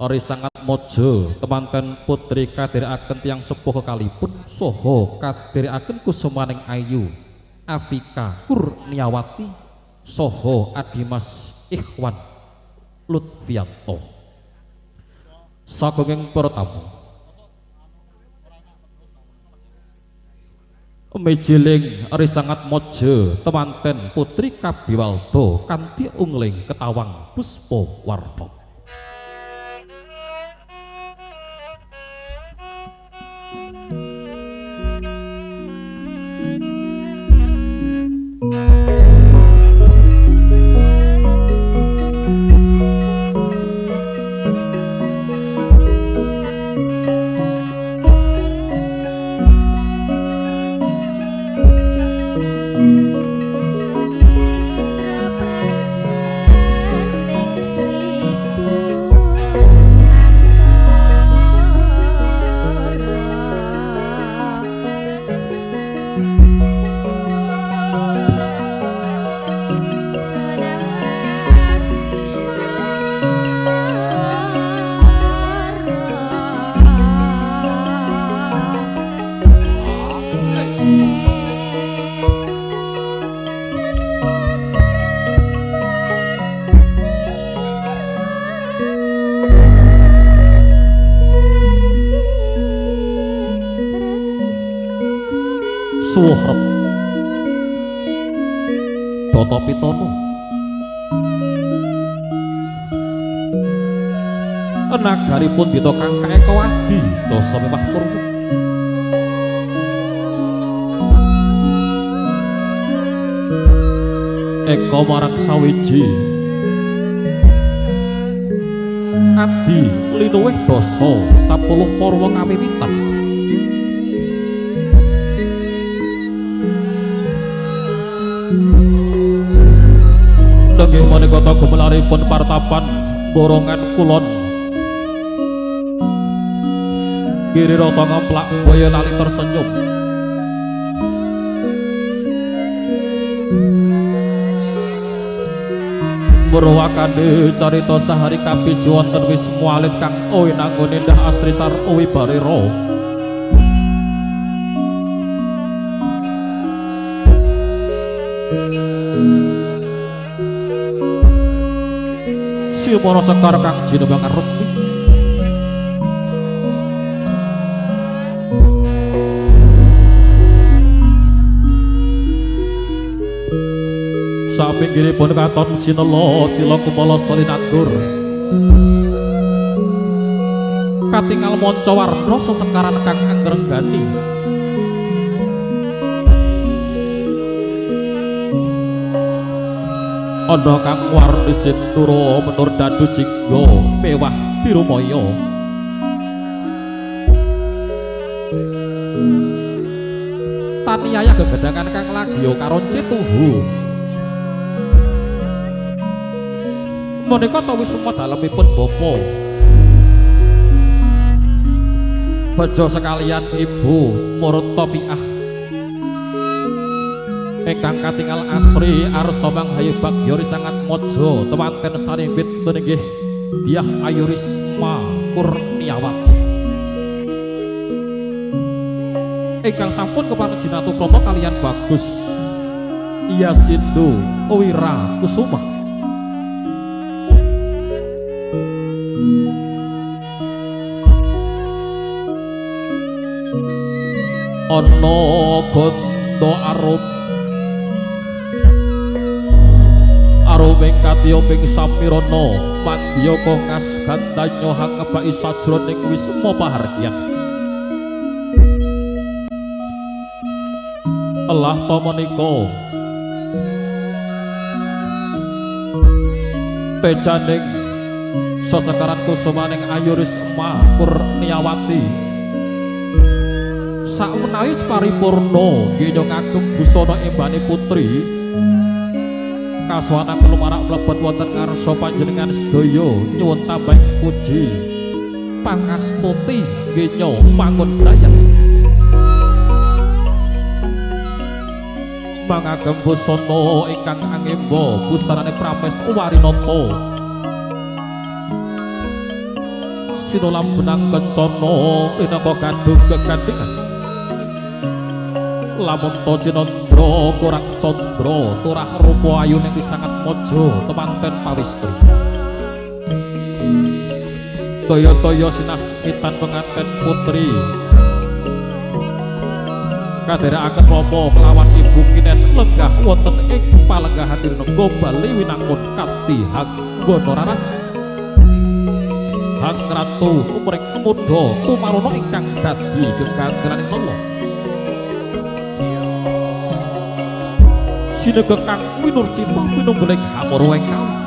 Ori sangat mojo temanten putri kadherekaken tiyang sepuh kekalipun saha kadherekaken kusumaning ayu Afika Kurniawati saha Adimas Ikhwan Lutfianto. Sagenging para tamu mejiling ori sangat mojo temanten putri Kabiwalda kanthi ungling ketawang puspa warna. Suhrep Data Pitana nagaripun Dita Kangka Eka Wadi dasa mewah purwa Eka marang sawiji Adi linuwih dasa 10 parwa kawiwitan Lenggih menika gumelaripun partapan borongan kulon Giri rata ngemplak boyo lali tersenyum Berwakane carita sahari kapiji wonten wis mualit kang owi nanggone ndah asri sar owi barira Silmana Sekar kang jinebang Remi sapinggiripun katon sinela sila kumala stalinandur katingal manca warna sesekaran kang anggerenggani ana kang warni sintura menur dandu jingga mewah birumaya taniaya gegedhangan kang lagya karo cituhu menika ta wis semua dalemipun bapa bejo sekalian ibu Murtafiah ingkang katingal asri arsa manghayu bagya sangat mojo temanten sarimbit meninggih Diah Ayu Risma Kurniawati ingkang sampun kepareng jinatu krama kalian Bagus Yasindu Wira Kusuma ana gondo aruming katya ping samirana mandya kongas gandanya hangebaki sajroning wisma pahargyan Allah ta menika pejaning sesekaran kusumaning Ayu Risma Kurniawati sakmenawi paripurna nggih ngagem busana embane putri kaswana kelumarak mlebet wonten ngarsa panjenengan sedaya nyuwun tambah puji pangastuti nggih mangun brayat mangagem busana ingkang angemba busanane Prames Warinata sinulam benang kencana minangka kadung gegandhengan lamun to cinandra kurang candra turah rupa ayu ning sangat mojo temanten pawistri toyo-toyo sinasmitan penganten putri kadherekaken rama kelawan ibu kinen lenggah wonten ing palenggahanipun Bali winangun kanthi hanggono raras Hang Ratu umring muda tumarono ingkang dadi gegandelaning kala sinega kang minursita minungguling hamara ingkang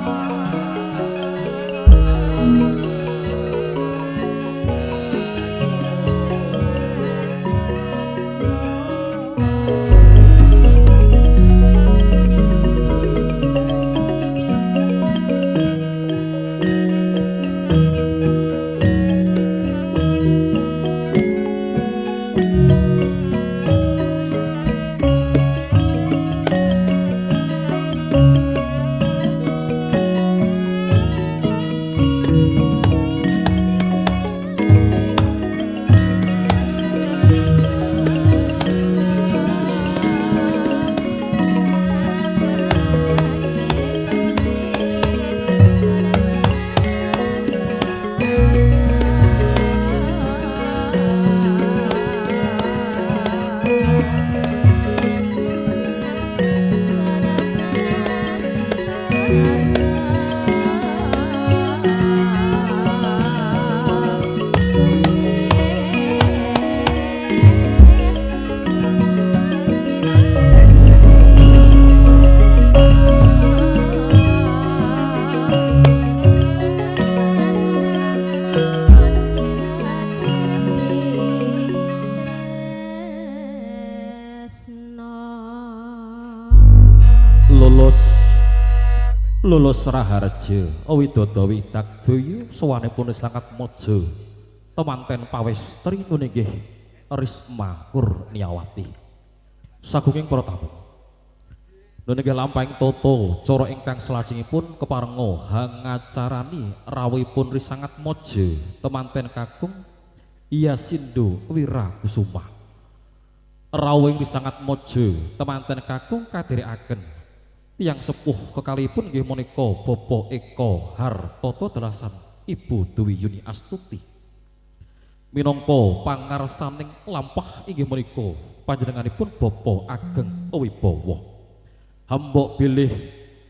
lulus Raharja Widodha Widagdaya sawanipun sangat mojo temanten pawestri nggih Risma Kurniawati sagunging para tamu nggih lampahing toto cara ingkang salajengipun keparenga hangacarani rawuhipun sangat mojo temanten kakung Yasindo Wirakusuma rawuhing sangat mojo temanten kakung kadherekaken tiyang sepuh kekalipun nggih menika Bapak Eka Hartata Dalasan Ibu Dewi Yuni Astuti minangka pangarsaning lampah inggih menika panjenenganipun Bapak Ageng Wibowo hambok bilih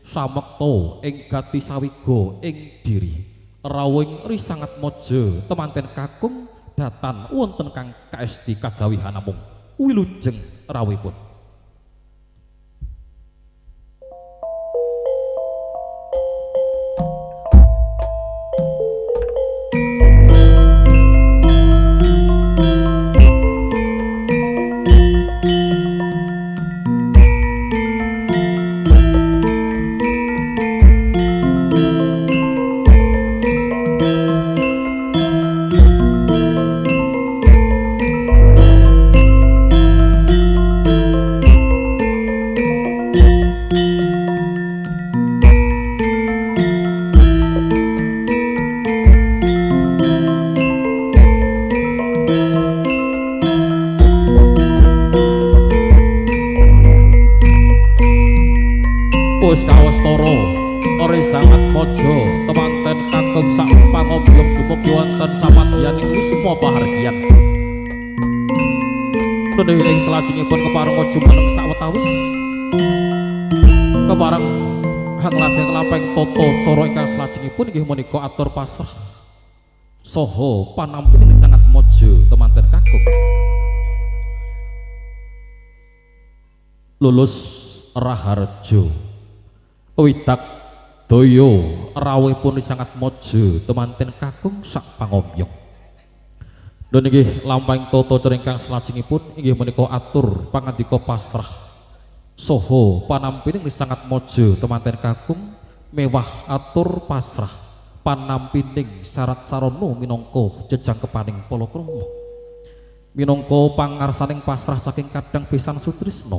samekta ing gati sawiga ing diri rawuhing sangat mojo temanten kakung datan wonten kang kaesti kajawihan namung wilujeng rawuhipun ing salajengipun kepareng jumeneng sawetawis kepareng hang lajeng lampahing tata cara ingkang salajengipun inggih menika atur pasrah saha panampining sangat mojo temanten kakung lulus Raharja Widagdaya rawuhipun sangat mojo temanten kakung sak pangombyong nggih lampahing tata cara ingkang salajengipun inggih menika atur pangandika pasrah saha panampining sangat mojo temanten kakung mewah atur pasrah panampining syarat sarana minangka jejangkepaning palakrama minangka pangarsaning pasrah saking kadang pisan sutrisna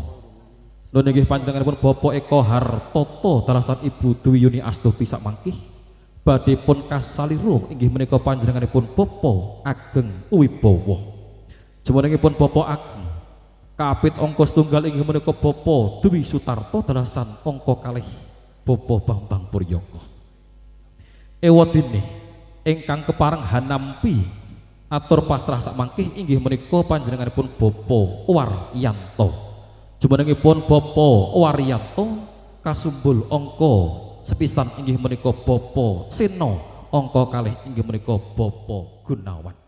nggih panjenenganipun Bapak Eka Hartata Dalasan Ibu Dewi Yuni Astuti sak mangkih badhe pun kasaliruh inggih menika panjenenganipun Bapa ageng wibawa. Jumenengipun Bapa ageng kapit angka setunggal inggih menika Bapa Dwi Sutarto dalasan angka kalih Bapa Bambang Puryaka. Ewadene ingkang kepareng hanampi atur pasrah sakmangkih inggih menika panjenenganipun Bapa Waryanto. Jumenengipun Bapa Waryanto kasumbul angka sepisan inggih menika Bapa Sena, angka kalih inggih menika Bapa Gunawan.